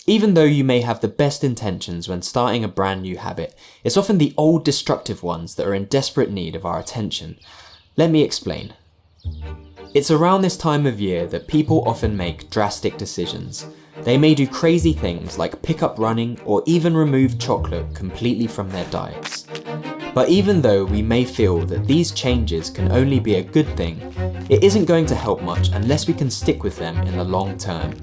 Even though you may have the best intentions when starting a brand new habit, it's often the old destructive ones that are in desperate need of our attention. Let me explain. It's around this time of year that people often make drastic decisions. They may do crazy things like pick up running or even remove chocolate completely from their diets. But even though we may feel that these changes can only be a good thing, it isn't going to help much unless we can stick with them in the long term.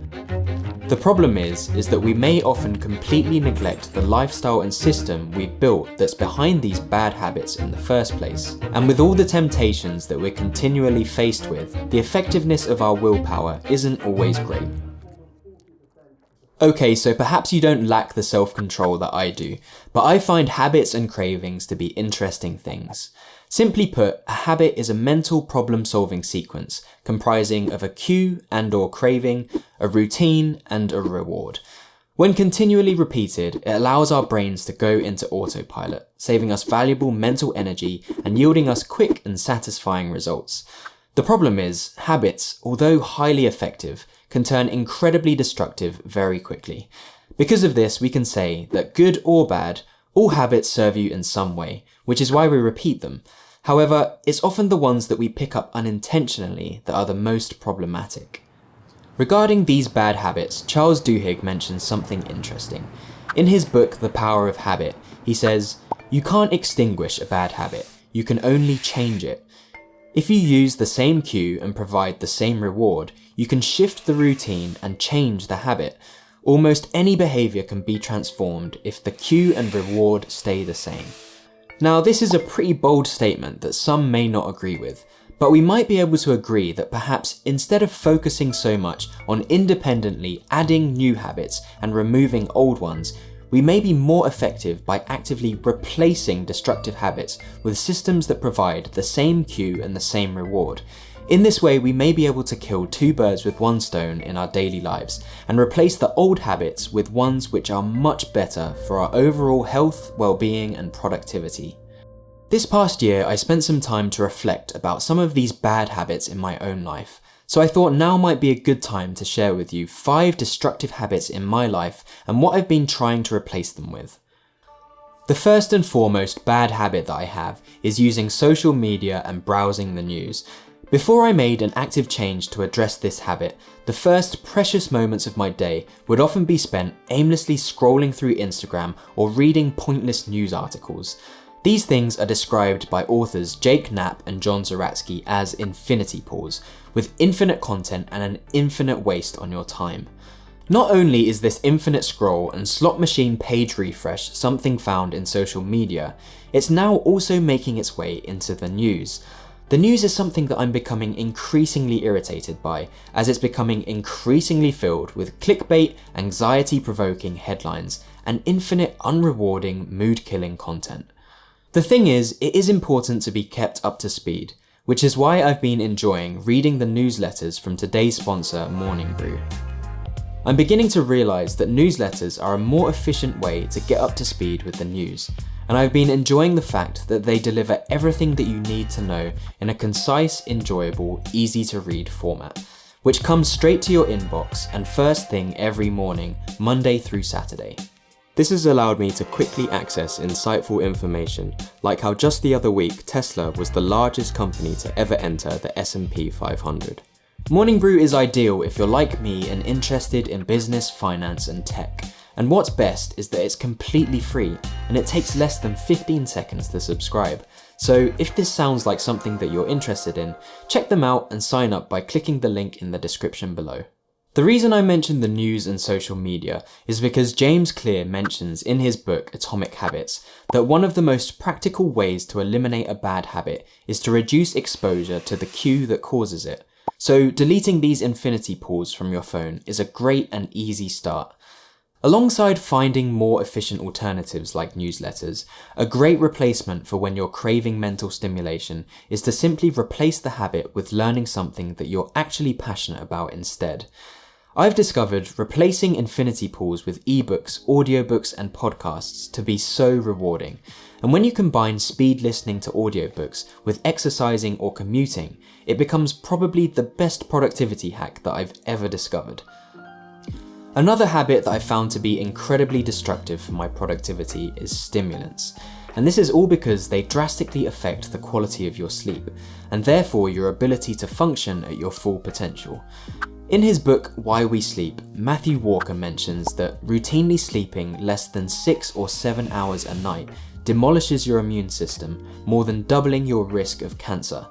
The problem is that we may often completely neglect the lifestyle and system we've built that's behind these bad habits in the first place. And with all the temptations that we're continually faced with, the effectiveness of our willpower isn't always great. Okay, so perhaps you don't lack the self-control that I do, but I find habits and cravings to be interesting things. Simply put, a habit is a mental problem-solving sequence comprising of a cue and/or craving, a routine, and a reward. When continually repeated, it allows our brains to go into autopilot, saving us valuable mental energy and yielding us quick and satisfying results. The problem is, habits, although highly effective, can turn incredibly destructive very quickly. Because of this, we can say that good or bad, all habits serve you in some way, which is why we repeat them. However, it's often the ones that we pick up unintentionally that are the most problematic. Regarding these bad habits, Charles Duhigg mentions something interesting. In his book, The Power of Habit, he says, "You can't extinguish a bad habit, you can only change it. If you use the same cue and provide the same reward, you can shift the routine and change the habit. Almost any behavior can be transformed if the cue and reward stay the same." Now, this is a pretty bold statement that some may not agree with, but we might be able to agree that perhaps instead of focusing so much on independently adding new habits and removing old ones, we may be more effective by actively replacing destructive habits with systems that provide the same cue and the same reward. In this way, we may be able to kill two birds with one stone in our daily lives and replace the old habits with ones which are much better for our overall health, well-being, and productivity. This past year, I spent some time to reflect about some of these bad habits in my own life. So I thought now might be a good time to share with you 5 destructive habits in my life and what I've been trying to replace them with. The first and foremost bad habit that I have is using social media and browsing the news. Before I made an active change to address this habit, the first precious moments of my day would often be spent aimlessly scrolling through Instagram or reading pointless news articles. These things are described by authors Jake Knapp and John Zeratsky as infinity pools, with infinite content and an infinite waste on your time. Not only is this infinite scroll and slot machine page refresh something found in social media, it's now also making its way into the news. The news is something that I'm becoming increasingly irritated by, as it's becoming increasingly filled with clickbait, anxiety-provoking headlines, and infinite unrewarding, mood-killing content. The thing is, it is important to be kept up to speed, which is why I've been enjoying reading the newsletters from today's sponsor, Morning Brew. I'm beginning to realise that newsletters are a more efficient way to get up to speed with the news, and I've been enjoying the fact that they deliver everything that you need to know in a concise, enjoyable, easy to read format, which comes straight to your inbox and first thing every morning, Monday through Saturday. This has allowed me to quickly access insightful information, like how just the other week Tesla was the largest company to ever enter the S&P 500. Morning Brew is ideal if you're like me and interested in business, finance, and tech. And what's best is that it's completely free, and it takes less than 15 seconds to subscribe. So if this sounds like something that you're interested in, check them out and sign up by clicking the link in the description below. The reason I mention the news and social media is because James Clear mentions in his book Atomic Habits that one of the most practical ways to eliminate a bad habit is to reduce exposure to the cue that causes it. So deleting these infinity pools from your phone is a great and easy start. Alongside finding more efficient alternatives like newsletters, a great replacement for when you're craving mental stimulation is to simply replace the habit with learning something that you're actually passionate about instead. I've discovered replacing infinity pools with ebooks, audiobooks, and podcasts to be so rewarding. And when you combine speed listening to audiobooks with exercising or commuting, it becomes probably the best productivity hack that I've ever discovered. Another habit that I found to be incredibly destructive for my productivity is stimulants. And this is all because they drastically affect the quality of your sleep, and therefore your ability to function at your full potential. In his book, Why We Sleep, Matthew Walker mentions that routinely sleeping less than 6 or 7 hours a night demolishes your immune system, more than doubling your risk of cancer.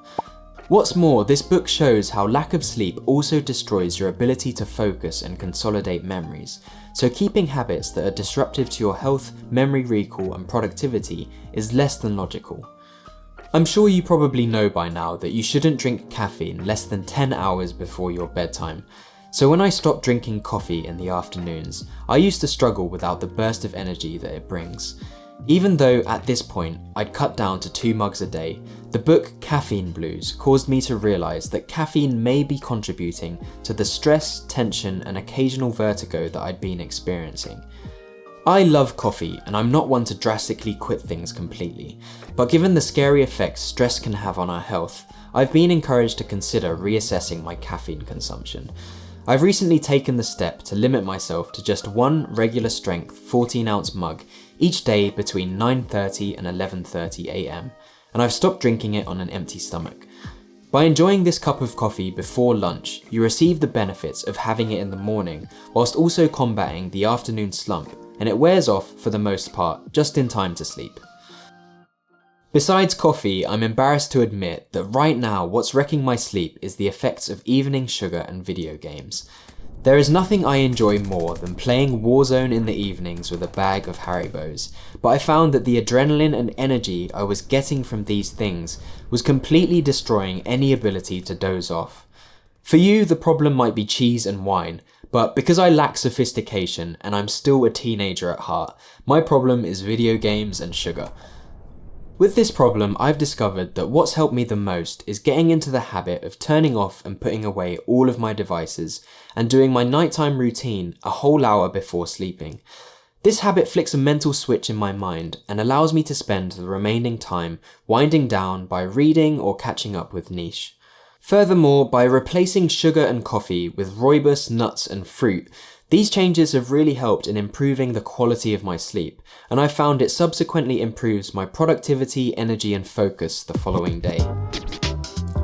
What's more, this book shows how lack of sleep also destroys your ability to focus and consolidate memories, so keeping habits that are disruptive to your health, memory recall, and productivity is less than logical. I'm sure you probably know by now that you shouldn't drink caffeine less than 10 hours before your bedtime. So when I stopped drinking coffee in the afternoons, I used to struggle without the burst of energy that it brings. Even though at this point I'd cut down to 2 mugs a day, the book Caffeine Blues caused me to realise that caffeine may be contributing to the stress, tension, and occasional vertigo that I'd been experiencing. I love coffee, and I'm not one to drastically quit things completely, but given the scary effects stress can have on our health, I've been encouraged to consider reassessing my caffeine consumption. I've recently taken the step to limit myself to just one regular strength 14-ounce mug each day between 9:30 and 11:30 am, and I've stopped drinking it on an empty stomach. By enjoying this cup of coffee before lunch, you receive the benefits of having it in the morning, whilst also combating the afternoon slump, and it wears off for the most part just in time to sleep. Besides coffee, I'm embarrassed to admit that right now what's wrecking my sleep is the effects of evening sugar and video games. There is nothing I enjoy more than playing Warzone in the evenings with a bag of Haribos, but I found that the adrenaline and energy I was getting from these things was completely destroying any ability to doze off. For you, the problem might be cheese and wine, but because I lack sophistication and I'm still a teenager at heart, my problem is video games and sugar. With this problem, I've discovered that what's helped me the most is getting into the habit of turning off and putting away all of my devices and doing my nighttime routine a whole hour before sleeping. This habit flicks a mental switch in my mind and allows me to spend the remaining time winding down by reading or catching up with niche. Furthermore, by replacing sugar and coffee with rooibos, nuts and fruit, these changes have really helped in improving the quality of my sleep, and I found it subsequently improves my productivity, energy and focus the following day.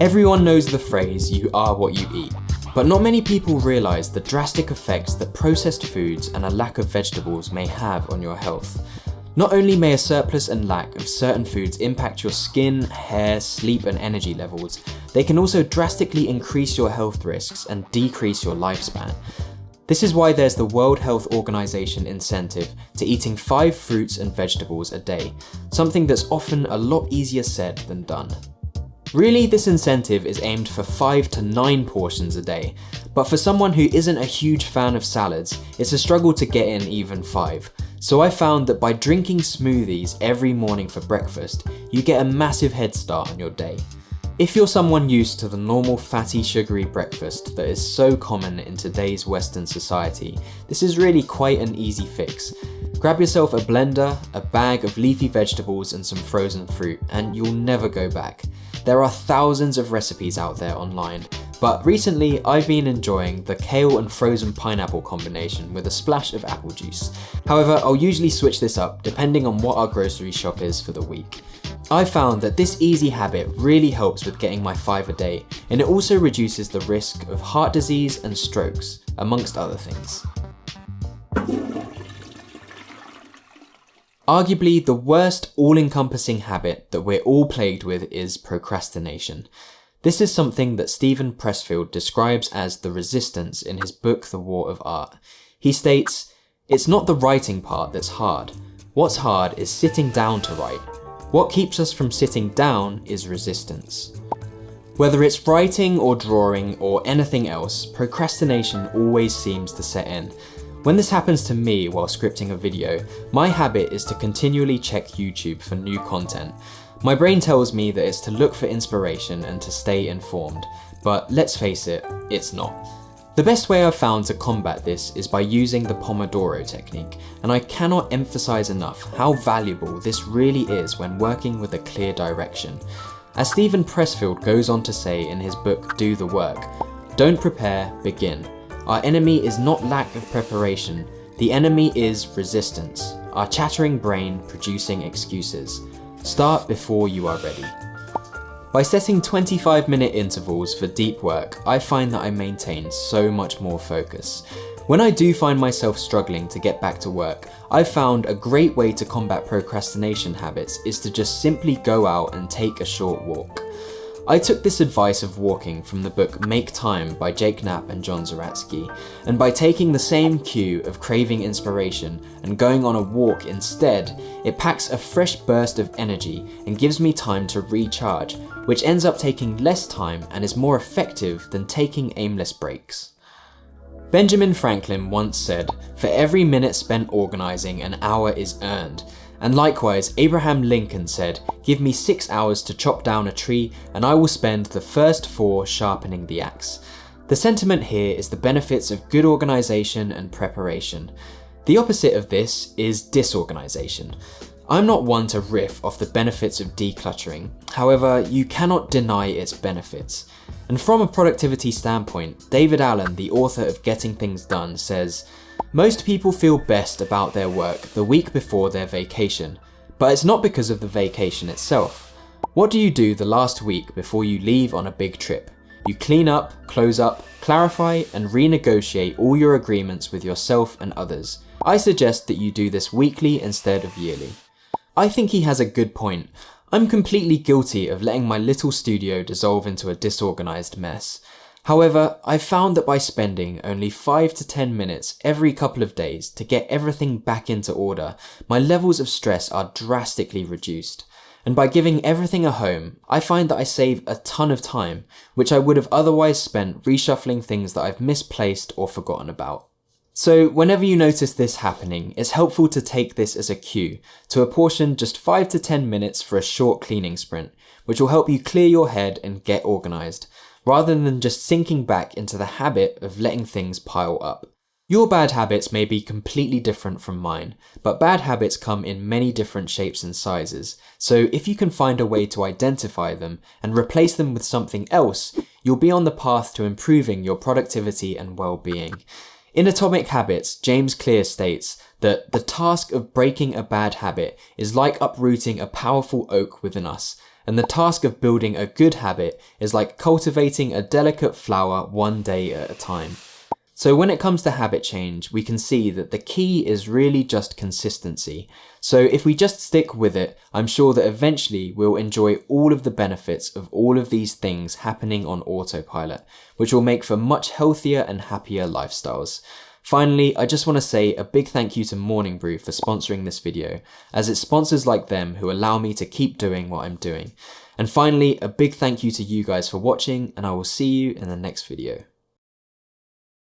Everyone knows the phrase, "you are what you eat," but not many people realise the drastic effects that processed foods and a lack of vegetables may have on your health. Not only may a surplus and lack of certain foods impact your skin, hair, sleep and energy levels, they can also drastically increase your health risks and decrease your lifespan. This is why there's the World Health Organization incentive to eating 5 fruits and vegetables a day, something that's often a lot easier said than done. Really, this incentive is aimed for 5 to 9 portions a day, but for someone who isn't a huge fan of salads, it's a struggle to get in even 5. So I found that by drinking smoothies every morning for breakfast, you get a massive head start on your day. If you're someone used to the normal fatty, sugary breakfast that is so common in today's Western society, this is really quite an easy fix. Grab yourself a blender, a bag of leafy vegetables and some frozen fruit, and you'll never go back. There are thousands of recipes out there online, but recently I've been enjoying the kale and frozen pineapple combination with a splash of apple juice. However, I'll usually switch this up depending on what our grocery shop is for the week. I found that this easy habit really helps with getting my 5 a day, and it also reduces the risk of heart disease and strokes, amongst other things. Arguably, the worst all-encompassing habit that we're all plagued with is procrastination. This is something that Steven Pressfield describes as the resistance in his book The War of Art. He states, "It's not the writing part that's hard. What's hard is sitting down to write. What keeps us from sitting down is resistance." Whether it's writing or drawing or anything else, procrastination always seems to set in. When this happens to me while scripting a video, my habit is to continually check YouTube for new content. My brain tells me that it's to look for inspiration and to stay informed, but let's face it, it's not. The best way I've found to combat this is by using the Pomodoro technique, and I cannot emphasize enough how valuable this really is when working with a clear direction. As Steven Pressfield goes on to say in his book Do the Work, "Don't prepare, begin. Our enemy is not lack of preparation, the enemy is resistance, our chattering brain producing excuses. Start before you are ready. By setting 25-minute intervals for deep work, I find that I maintain so much more focus. When I do find myself struggling to get back to work, I've found a great way to combat procrastination habits is to just simply go out and take a short walk. I took this advice of walking from the book Make Time by Jake Knapp and John Zaratsky, and by taking the same cue of craving inspiration and going on a walk instead, it packs a fresh burst of energy and gives me time to recharge, which ends up taking less time and is more effective than taking aimless breaks. Benjamin Franklin once said, "For every minute spent organizing, an hour is earned." And likewise, Abraham Lincoln said, "Give me 6 hours to chop down a tree, and I will spend the first 4 sharpening the axe." The sentiment here is the benefits of good organization and preparation. The opposite of this is disorganization. I'm not one to riff off the benefits of decluttering, however, you cannot deny its benefits. And from a productivity standpoint, David Allen, the author of Getting Things Done, says, "Most people feel best about their work the week before their vacation, but it's not because of the vacation itself. What do you do the last week before you leave on a big trip? You clean up, close up, clarify, and renegotiate all your agreements with yourself and others. I suggest that you do this weekly instead of yearly." I think he has a good point. I'm completely guilty of letting my little studio dissolve into a disorganized mess. However, I've found that by spending only 5 to 10 minutes every couple of days to get everything back into order, my levels of stress are drastically reduced. And by giving everything a home, I find that I save a ton of time, which I would have otherwise spent reshuffling things that I've misplaced or forgotten about. So whenever you notice this happening, it's helpful to take this as a cue to apportion just 5 to 10 minutes for a short cleaning sprint, which will help you clear your head and get organized, rather than just sinking back into the habit of letting things pile up. Your bad habits may be completely different from mine, but bad habits come in many different shapes and sizes, so if you can find a way to identify them and replace them with something else, you'll be on the path to improving your productivity and well-being. In Atomic Habits, James Clear states that the task of breaking a bad habit is like uprooting a powerful oak within us, and the task of building a good habit is like cultivating a delicate flower one day at a time. So when it comes to habit change, we can see that the key is really just consistency. So if we just stick with it, I'm sure that eventually we'll enjoy all of the benefits of all of these things happening on autopilot, which will make for much healthier and happier lifestyles. Finally, I just want to say a big thank you to Morning Brew for sponsoring this video, as it's sponsors like them who allow me to keep doing what I'm doing. And finally, a big thank you to you guys for watching, and I will see you in the next video.